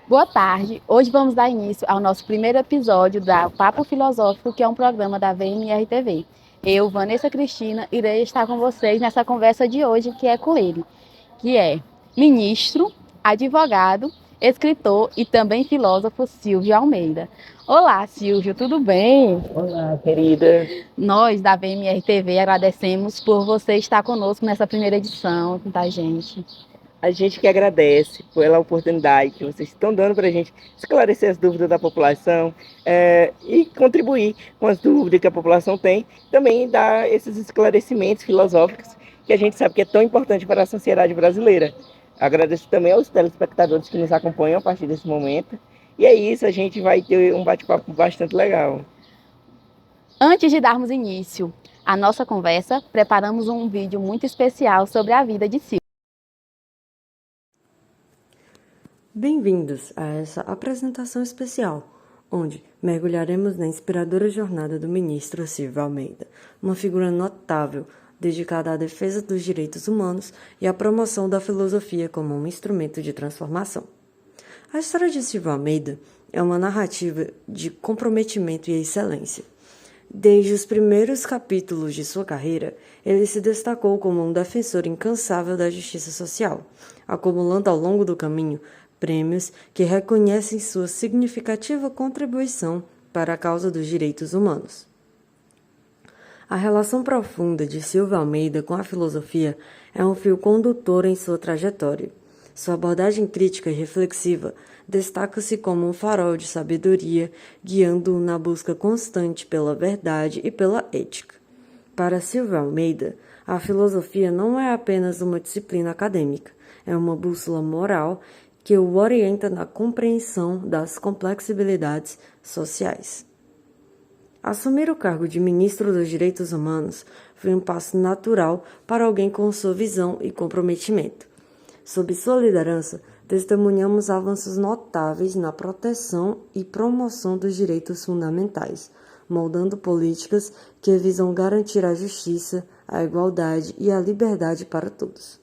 Boa tarde. Hoje vamos dar início ao nosso primeiro episódio da Papo Filosófico, que é um programa da VMR-TV. Eu, Vanessa Cristina, irei estar com vocês nessa conversa de hoje, que é com ele, que é ministro, advogado, escritor e também filósofo Silvio Almeida. Olá, Silvio, tudo bem? Olá, querida. Nós, da VMR-TV, agradecemos por você estar conosco nessa primeira edição, tá, gente? A gente que agradece pela oportunidade que vocês estão dando para a gente esclarecer as dúvidas da população e contribuir com as dúvidas que a população tem, também dar esses esclarecimentos filosóficos que a gente sabe que é tão importante para a sociedade brasileira. Agradeço também aos telespectadores que nos acompanham a partir desse momento. E é isso, a gente vai ter um bate-papo bastante legal. Antes de darmos início à nossa conversa, preparamos um vídeo muito especial sobre a vida de Silvio. Bem-vindos a essa apresentação especial, onde mergulharemos na inspiradora jornada do ministro Silvio Almeida, uma figura notável dedicada à defesa dos direitos humanos e à promoção da filosofia como um instrumento de transformação. A história de Silvio Almeida é uma narrativa de comprometimento e excelência. Desde os primeiros capítulos de sua carreira, ele se destacou como um defensor incansável da justiça social, acumulando ao longo do caminho prêmios que reconhecem sua significativa contribuição para a causa dos direitos humanos. A relação profunda de Silvio Almeida com a filosofia é um fio condutor em sua trajetória. Sua abordagem crítica e reflexiva destaca-se como um farol de sabedoria, guiando-o na busca constante pela verdade e pela ética. Para Silvio Almeida, a filosofia não é apenas uma disciplina acadêmica, é uma bússola moral que o orienta na compreensão das complexibilidades sociais. Assumir o cargo de ministro dos Direitos Humanos foi um passo natural para alguém com sua visão e comprometimento. Sob sua liderança, testemunhamos avanços notáveis na proteção e promoção dos direitos fundamentais, moldando políticas que visam garantir a justiça, a igualdade e a liberdade para todos.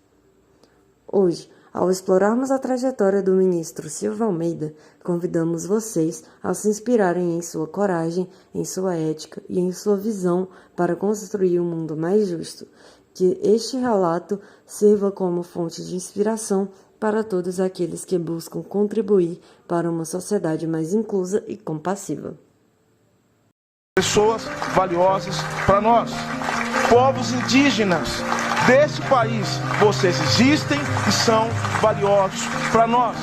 Hoje, ao explorarmos a trajetória do ministro Silvio Almeida, convidamos vocês a se inspirarem em sua coragem, em sua ética e em sua visão para construir um mundo mais justo. Que este relato sirva como fonte de inspiração para todos aqueles que buscam contribuir para uma sociedade mais inclusa e compassiva. Pessoas valiosas para nós, povos indígenas deste país, vocês existem e são valiosos para nós.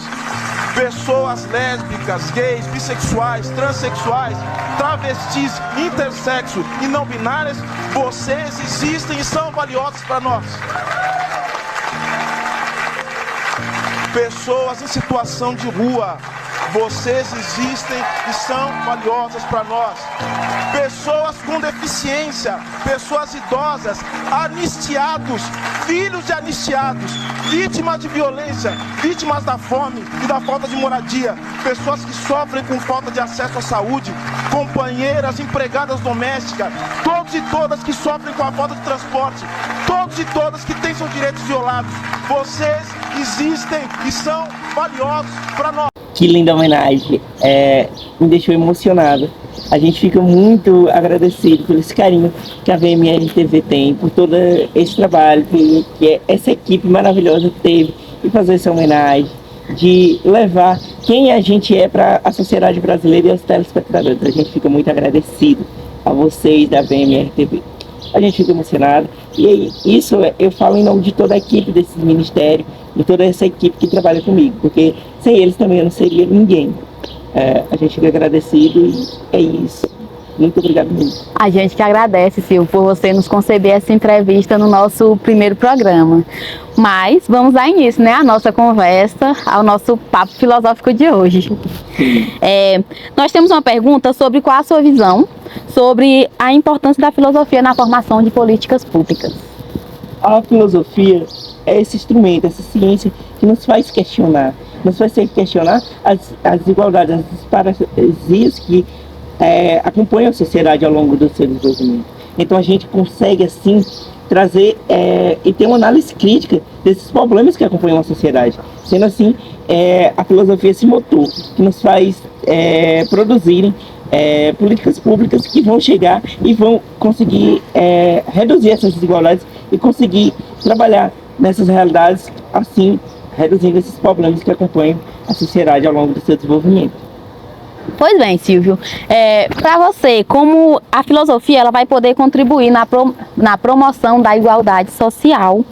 Pessoas lésbicas, gays, bissexuais, transexuais, travestis, intersexo e não binárias, vocês existem e são valiosos para nós. Pessoas em situação de rua, vocês existem e são valiosas para nós. Pessoas com deficiência, pessoas idosas, anistiados, filhos de anistiados, vítimas de violência, vítimas da fome e da falta de moradia, pessoas que sofrem com falta de acesso à saúde, companheiras, empregadas domésticas, todos e todas que sofrem com a falta de transporte, todos e todas que têm seus direitos violados, vocês existem e são valiosos para nós. Que linda homenagem, me deixou emocionado. A gente fica muito agradecido por esse carinho que a VMR-TV tem, por todo esse trabalho que essa equipe maravilhosa teve de fazer essa homenagem, de levar quem a gente é para a sociedade brasileira e aos telespectadores. A gente fica muito agradecido a vocês da VMR-TV. A gente fica emocionado e isso eu falo em nome de toda a equipe desse ministério, de toda essa equipe que trabalha comigo, porque sem eles também eu não seria ninguém. A gente fica agradecido e é isso. Muito obrigado mesmo. A gente que agradece, Silvio, por você nos conceder essa entrevista no nosso primeiro programa. Mas vamos dar início, né, à nossa conversa, ao nosso papo filosófico de hoje. Nós temos uma pergunta sobre qual a sua visão sobre a importância da filosofia na formação de políticas públicas. A filosofia é esse instrumento, essa ciência que nos faz questionar. Nos faz questionar as desigualdades, as disparasias que acompanham a sociedade ao longo do seu desenvolvimento. Então a gente consegue assim trazer e ter uma análise crítica desses problemas que acompanham a sociedade. Sendo assim, a filosofia é esse motor que nos faz produzirem políticas públicas que vão chegar e vão conseguir reduzir essas desigualdades e conseguir trabalhar nessas realidades, assim, reduzindo esses problemas que acompanham a sociedade ao longo do seu desenvolvimento. Pois bem, Silvio, para você, como a filosofia ela vai poder contribuir na promoção da igualdade social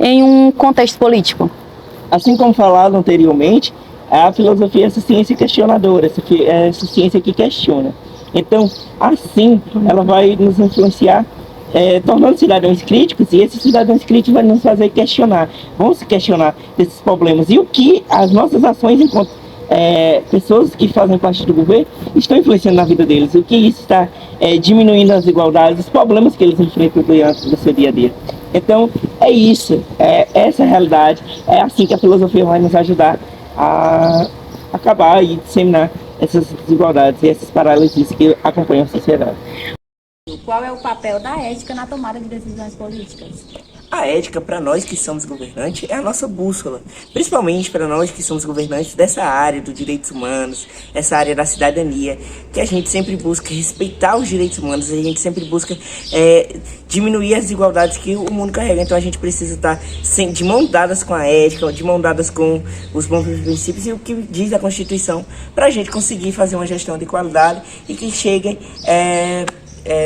em um contexto político? Assim como falado anteriormente, a filosofia é essa ciência questionadora, essa ciência que questiona. Então, assim, ela vai nos influenciar, tornando cidadãos críticos, e esses cidadãos críticos vão nos fazer questionar, vão se questionar desses problemas e o que as nossas ações enquanto pessoas que fazem parte do governo estão influenciando na vida deles, o que isso está diminuindo as desigualdades, os problemas que eles enfrentam diante do seu dia a dia. Então, é isso, essa é a realidade, é assim que a filosofia vai nos ajudar a acabar e disseminar essas desigualdades e essas paralisias que acompanham a sociedade. Qual é o papel da ética na tomada de decisões políticas? A ética, para nós que somos governantes, é a nossa bússola, principalmente para nós que somos governantes dessa área dos direitos humanos, essa área da cidadania, que a gente sempre busca respeitar os direitos humanos, a gente sempre busca diminuir as desigualdades que o mundo carrega. Então a gente precisa estar de mão dadas com a ética, de mão dadas com os bons princípios e o que diz a Constituição, para a gente conseguir fazer uma gestão de qualidade e que cheguem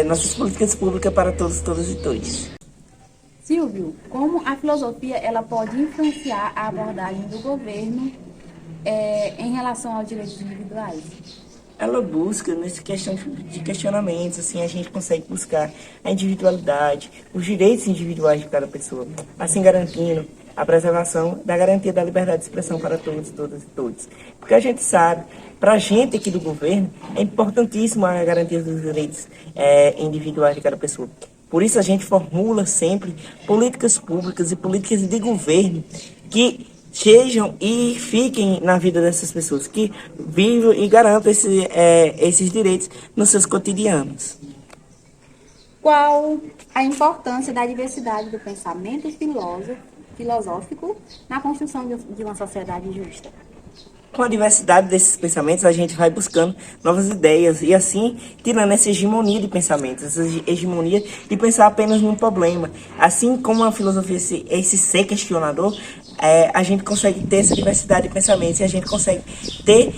nossas políticas públicas para todos, todas e todos. Silvio, como a filosofia ela pode influenciar a abordagem do governo em relação aos direitos individuais? Ela busca, nessa questão de questionamentos, assim, a gente consegue buscar a individualidade, os direitos individuais de cada pessoa, assim garantindo a preservação da garantia da liberdade de expressão para todos, todas e todos. Porque a gente sabe, para a gente aqui do governo, é importantíssimo a garantia dos direitos individuais de cada pessoa. Por isso a gente formula sempre políticas públicas e políticas de governo que sejam e fiquem na vida dessas pessoas, que vivam e garantam esses direitos nos seus cotidianos. Qual a importância da diversidade do pensamento filosófico na construção de uma sociedade justa? Com a diversidade desses pensamentos, a gente vai buscando novas ideias e assim tirando essa hegemonia de pensamentos, essa hegemonia de pensar apenas num problema. Assim como a filosofia, esse ser questionador, a gente consegue ter essa diversidade de pensamentos e a gente consegue ter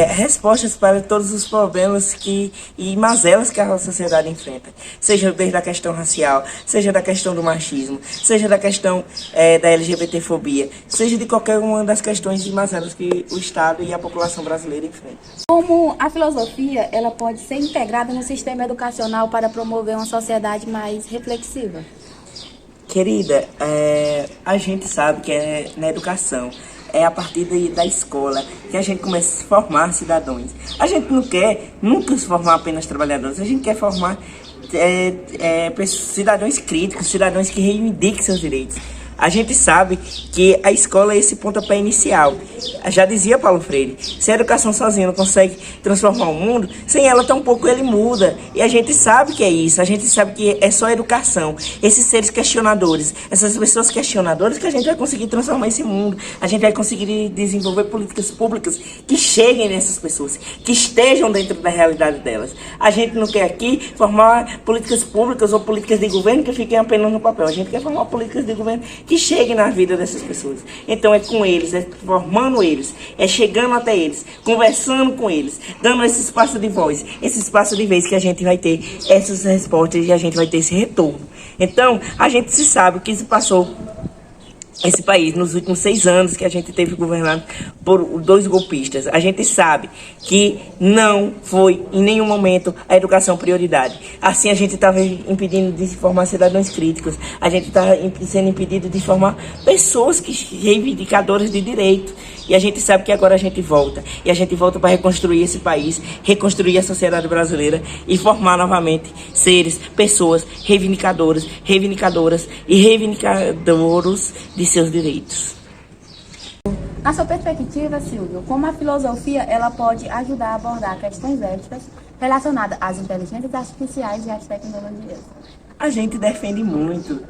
respostas para todos os problemas e mazelas que a nossa sociedade enfrenta. Seja desde a questão racial, seja da questão do machismo, seja da questão da LGBTfobia, seja de qualquer uma das questões e mazelas que o Estado e a população brasileira enfrentam. Como a filosofia ela pode ser integrada no sistema educacional para promover uma sociedade mais reflexiva? Querida, a gente sabe que na educação, é a partir da escola que a gente começa a formar cidadãos. A gente não quer nunca se formar apenas trabalhadores, a gente quer formar cidadãos críticos, cidadãos que reivindiquem seus direitos. A gente sabe que a escola é esse pontapé inicial. Já dizia Paulo Freire, se a educação sozinha não consegue transformar o mundo, sem ela tampouco ele muda. E a gente sabe que é isso, a gente sabe que é só a educação. Esses seres questionadores, essas pessoas questionadoras que a gente vai conseguir transformar esse mundo. A gente vai conseguir desenvolver políticas públicas que cheguem nessas pessoas, que estejam dentro da realidade delas. A gente não quer aqui formar políticas públicas ou políticas de governo que fiquem apenas no papel. A gente quer formar políticas de governo que chegue na vida dessas pessoas. Então é com eles, é formando eles, é chegando até eles, conversando com eles, dando esse espaço de voz, esse espaço de vez que a gente vai ter essas respostas e a gente vai ter esse retorno. Então, a gente se sabe o que se passou esse país nos últimos 6 anos que a gente teve governado por 2 golpistas. A gente sabe que não foi em nenhum momento a educação prioridade. Assim a gente estava impedindo de formar cidadãos críticos, a gente está sendo impedido de formar pessoas reivindicadoras de direito. E a gente sabe que agora a gente volta. E a gente volta para reconstruir esse país, reconstruir a sociedade brasileira e formar novamente seres, pessoas reivindicadoras e reivindicadores de seus direitos. Na sua perspectiva, Silvio, como a filosofia ela pode ajudar a abordar questões éticas relacionadas às inteligências artificiais e às tecnologias? A gente defende muito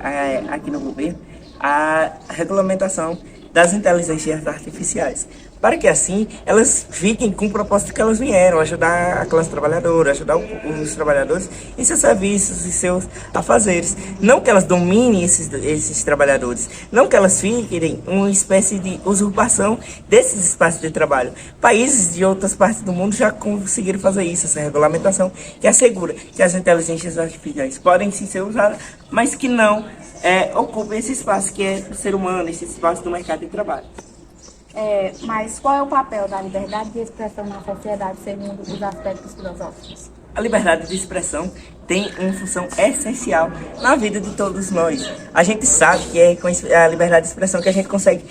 aqui no governo a regulamentação das inteligências artificiais, para que assim elas fiquem com o propósito que elas vieram, ajudar a classe trabalhadora, ajudar os trabalhadores em seus serviços e seus afazeres. Não que elas dominem esses trabalhadores, não que elas fiquem uma espécie de usurpação desses espaços de trabalho. Países de outras partes do mundo já conseguiram fazer isso, essa regulamentação que assegura que as inteligências artificiais podem sim ser usadas, mas que não ocupem esse espaço que é do ser humano, esse espaço do mercado de trabalho. Mas qual é o papel da liberdade de expressão na sociedade, segundo os aspectos filosóficos? A liberdade de expressão tem uma função essencial na vida de todos nós. A gente sabe que é com a liberdade de expressão que a gente consegue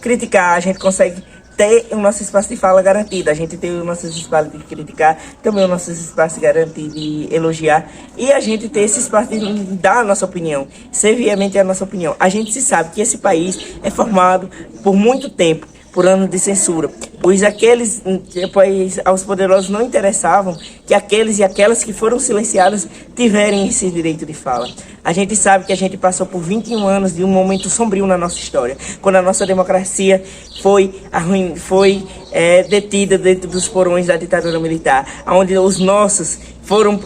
criticar, a gente consegue ter o nosso espaço de fala garantido, a gente tem o nosso espaço de criticar, também o nosso espaço garantido de elogiar, e a gente tem esse espaço de dar a nossa opinião, ser veemente a nossa opinião. A gente se sabe que esse país é formado por muito tempo por anos de censura, pois aos poderosos não interessavam que aqueles e aquelas que foram silenciados tiverem esse direito de fala. A gente sabe que a gente passou por 21 anos de um momento sombrio na nossa história, quando a nossa democracia foi detida dentro dos porões da ditadura militar, onde os nossos foram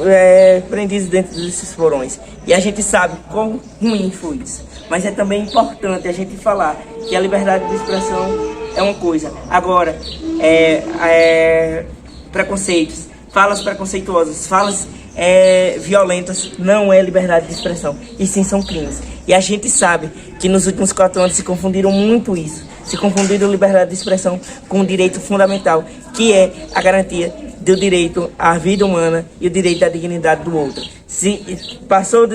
prendidos dentro desses porões. E a gente sabe quão ruim foi isso. Mas é também importante a gente falar que a liberdade de expressão é uma coisa. Agora, preconceitos, falas preconceituosas, falas violentas não é liberdade de expressão, e sim são crimes. E a gente sabe que nos últimos 4 anos se confundiram muito isso. Se confundiram liberdade de expressão com o direito fundamental, que é a garantia do direito à vida humana e o direito à dignidade do outro. Se passou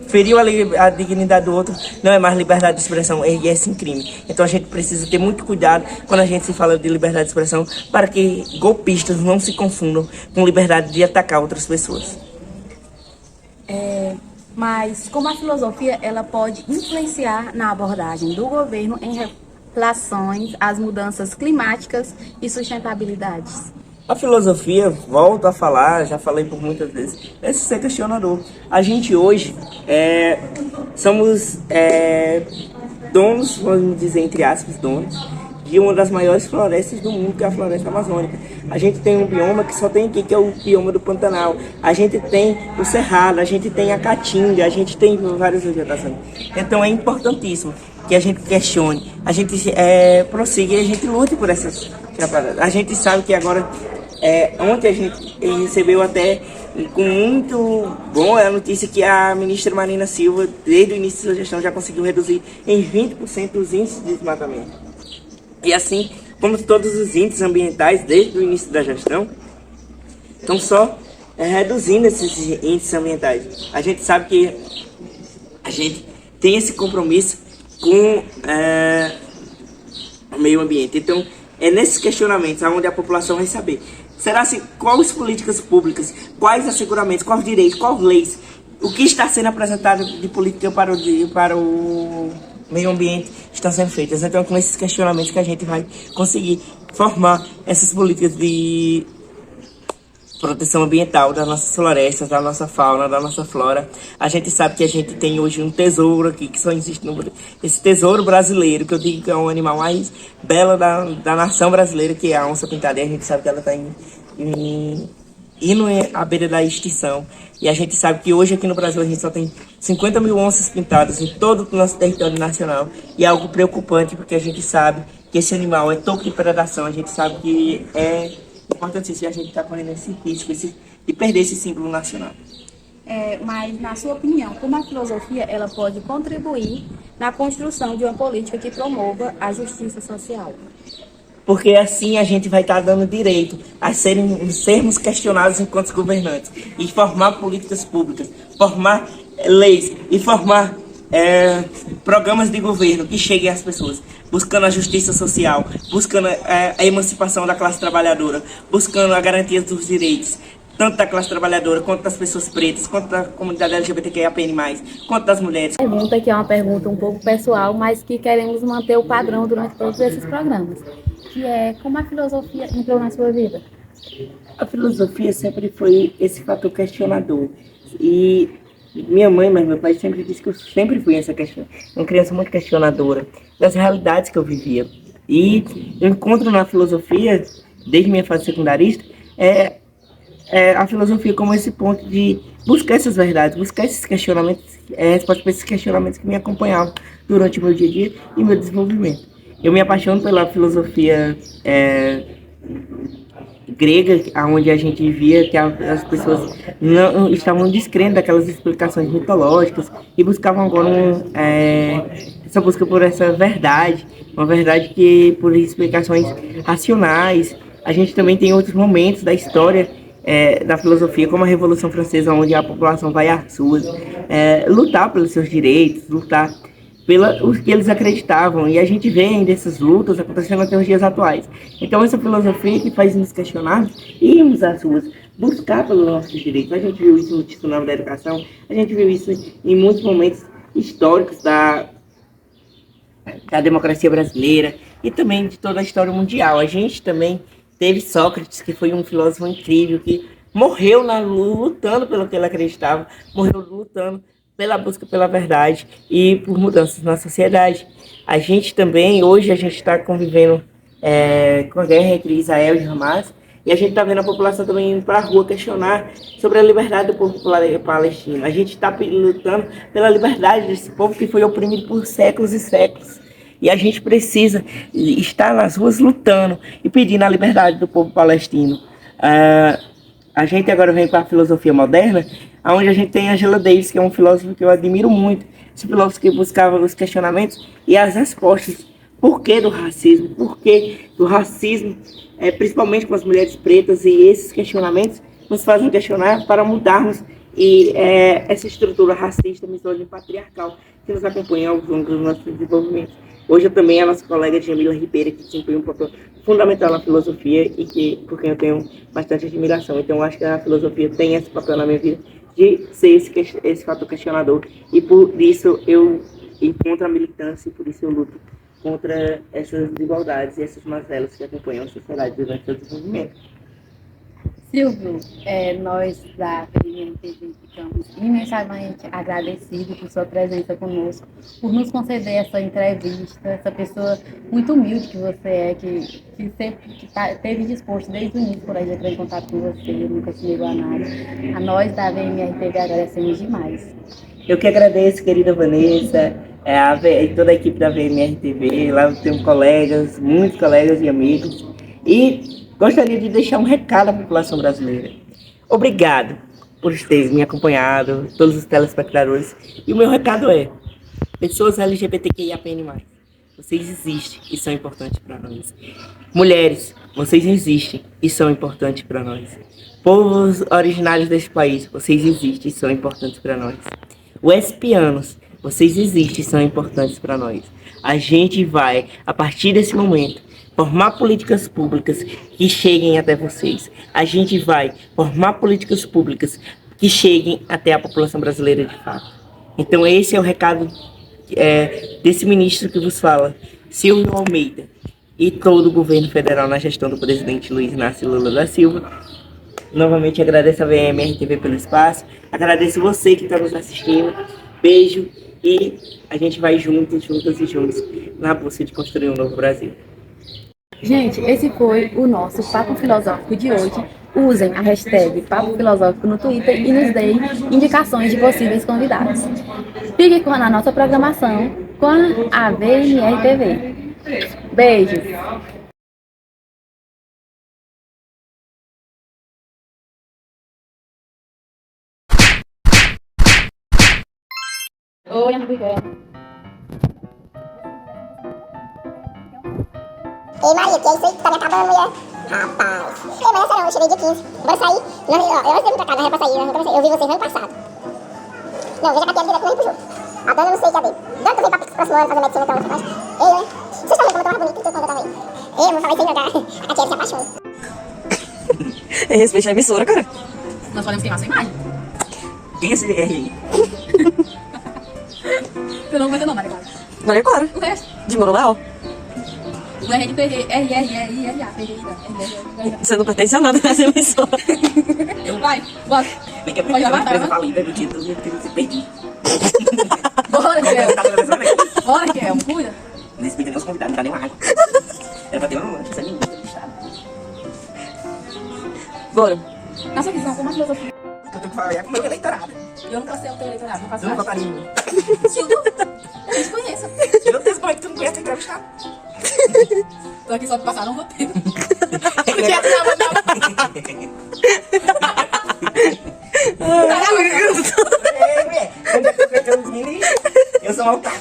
feriu a dignidade do outro, não é mais liberdade de expressão, é sim crime. Então a gente precisa ter muito cuidado quando a gente se fala de liberdade de expressão, para que golpistas não se confundam com liberdade de atacar outras pessoas. Mas como a filosofia ela pode influenciar na abordagem do governo em relações às mudanças climáticas e sustentabilidades? A filosofia, volto a falar, já falei por muitas vezes, é ser questionador. A gente hoje somos donos, vamos dizer entre aspas, donos, de uma das maiores florestas do mundo, que é a floresta amazônica. A gente tem um bioma que só tem aqui, que é o bioma do Pantanal. A gente tem o Cerrado, a gente tem a Caatinga, a gente tem várias vegetações. Então é importantíssimo que a gente questione, a gente prossiga e a gente lute por essas paradas. A gente sabe que agora, ontem a gente recebeu até com muito bom a notícia que a ministra Marina Silva, desde o início da gestão, já conseguiu reduzir em 20% os índices de desmatamento. E assim, como todos os índices ambientais, desde o início da gestão, estão só reduzindo esses índices ambientais. A gente sabe que a gente tem esse compromisso com o meio ambiente. Então, é nesses questionamentos onde a população vai saber. Quais políticas públicas, quais asseguramentos, quais direitos, quais leis, o que está sendo apresentado de política para o meio ambiente estão sendo feitas. Então, com esses questionamentos que a gente vai conseguir formar essas políticas de proteção ambiental das nossas florestas, da nossa fauna, da nossa flora. A gente sabe que a gente tem hoje um tesouro aqui, que só existe no Brasil. Esse tesouro brasileiro, que eu digo que é um animal mais belo da nação brasileira, que é a onça pintada. E a gente sabe que ela está indo à beira da extinção. E a gente sabe que hoje aqui no Brasil a gente só tem 50 mil onças pintadas em todo o nosso território nacional. E é algo preocupante, porque a gente sabe que esse animal é topo de predação. A gente sabe que é importantíssimo a gente estar correndo esse risco de perder esse símbolo nacional. Mas, na sua opinião, como a filosofia ela pode contribuir na construção de uma política que promova a justiça social? Porque assim a gente vai estar dando direito a sermos questionados enquanto governantes, e formar políticas públicas, formar leis e formar programas de governo que cheguem às pessoas, buscando a justiça social, buscando a emancipação da classe trabalhadora, buscando a garantia dos direitos, tanto da classe trabalhadora, quanto das pessoas pretas, quanto da comunidade LGBTQIAPN+, quanto das mulheres. Pergunta que é uma pergunta um pouco pessoal, mas que queremos manter o padrão durante todos esses programas, que é como a filosofia entrou na sua vida? A filosofia sempre foi esse fator questionador, e minha mãe, mas meu pai sempre disse que eu sempre fui uma criança muito questionadora das realidades que eu vivia. E eu encontro na filosofia, desde minha fase secundarista, a filosofia como esse ponto de buscar essas verdades, buscar esses questionamentos, respostas para esses questionamentos que me acompanhavam durante o meu dia a dia e meu desenvolvimento. Eu me apaixono pela filosofia grega, onde a gente via que as pessoas não estavam descrendo daquelas explicações mitológicas e buscavam agora essa busca por essa verdade, uma verdade que por explicações racionais. A gente também tem outros momentos da história da filosofia, como a Revolução Francesa, onde a população vai às ruas lutar pelos seus direitos, lutar os que eles acreditavam, e a gente vê ainda essas lutas acontecendo até os dias atuais. Então essa filosofia que faz nos questionar, irmos às ruas, buscar pelos nossos direitos. A gente viu isso no tsunami da educação, a gente viu isso em muitos momentos históricos da democracia brasileira e também de toda a história mundial. A gente também teve Sócrates, que foi um filósofo incrível, que morreu lutando pelo que ele acreditava, morreu lutando pela busca pela verdade e por mudanças na sociedade. A gente também, hoje a gente está convivendo com a guerra entre Israel e Hamas, e a gente está vendo a população também indo para a rua questionar sobre a liberdade do povo palestino. A gente está lutando pela liberdade desse povo que foi oprimido por séculos e séculos. E a gente precisa estar nas ruas lutando e pedindo a liberdade do povo palestino. A gente agora vem para a filosofia moderna, onde a gente tem Angela Davis, que é um filósofo que eu admiro muito. Esse filósofo que buscava os questionamentos e as respostas. Por que do racismo? Por que do racismo, principalmente com as mulheres pretas? E esses questionamentos nos fazem questionar para mudarmos essa estrutura racista, misógina e patriarcal que nos acompanha ao longo do nosso desenvolvimento. Hoje eu também, a nossa colega Jamila Ribeira, que desempenha um papel fundamental na filosofia e por quem eu tenho bastante admiração. Então, eu acho que a filosofia tem esse papel na minha vida de ser esse fator questionador. E por isso eu encontro a militância e por isso eu luto contra essas desigualdades e essas mazelas que acompanham a sociedade durante o desenvolvimento. Silvio, nós da PNTV ficamos imensamente agradecidos por sua presença conosco, por nos conceder essa entrevista, essa pessoa muito humilde que você é, que sempre esteve disposto desde o início por aí de entrar em contato com você, nunca se negou a nada. A nós da VMRTV agradecemos demais. Eu que agradeço, querida Vanessa, e toda a equipe da VMRTV. Lá eu tenho colegas, muitos colegas e amigos. E gostaria de deixar um recado à população brasileira. Obrigado por terem me acompanhado, todos os telespectadores. E o meu recado é: pessoas LGBTQIAPN+, vocês existem e são importantes para nós. Mulheres, vocês existem e são importantes para nós. Povos originários deste país, vocês existem e são importantes para nós. Lesbianos, vocês existem e são importantes para nós. A gente vai, a partir desse momento, formar políticas públicas que cheguem até vocês. A gente vai formar políticas públicas que cheguem até a população brasileira de fato. Então esse é o recado desse ministro que vos fala, Silvio Almeida, e todo o governo federal na gestão do presidente Luiz Inácio Lula da Silva. Novamente agradeço a VMRTV pelo espaço, agradeço você que está nos assistindo. Beijo e a gente vai juntos, juntas e juntos na busca de construir um novo Brasil. Gente, esse foi o nosso Papo Filosófico de hoje. Usem a hashtag Papo Filosófico no Twitter e nos deem indicações de possíveis convidados. Fique com a nossa programação com a VMRTV. Beijos! Oi, Ana. Ei, Maria, que é isso aí que tá me acabando, mulher? Rapaz. Ei, mas essa não, eu cheguei dia 15. Bora sair? Não, eu antes de vir pra cá, não era pra sair, eu vi vocês no ano passado. Não, eu já catei a vida com ele pro jogo. A dona não sei o que é dele. Dona, tu veio pra próximo ano fazer medicina, então, você faz? Ei, né? Vocês estão vendo como eu tô mais bonita do que quando eu tava aí? Ei, eu vou falar isso aí, não, cara. A tia se apaixona. Respeite a emissora, cara. Nós podemos queimar sua imagem. Quem é esse RI? Seu nome vai ter nome, Maria Clara. Maria Clara. O resto. De Moro Leal. O R de RRRIRA. Você não pertence a nada nessa emissora. Vai, bora. Porque Pode a lavar, empresa tá? falida, eu tinha tudo que você perdi. Bora, Kel. Tá toda vez também. Bora, Kel. Cuida. Nesse vídeo, meus convidados, não dá nem uma água. Era pra ter uma lanche, essa linguiça do estado. Bora. Nossa, que não, como a filosofia. O que eu falei é com o meu eleitorado. Eu não passei o teu eleitorado, não faço Eu não parte. votaria em mim. Silvio, eu te conheço. Meu Deus, como é que tu não conhece o entrevistado? Tô aqui só pra passar um roteiro. Onde é que eu quero os meninos? Eu sou um otaku.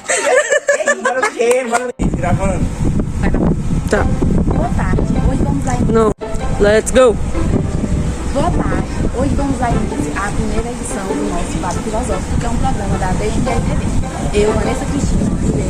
Ei, bora no quê? Bora no gravando. Tá. Boa tarde. Hoje vamos lá Não. Let's go. Boa tarde. Hoje vamos dar início à primeira edição do nosso Papo Filosófico, que é um programa da BNDTV. Eu, Vanessa Cristina, irei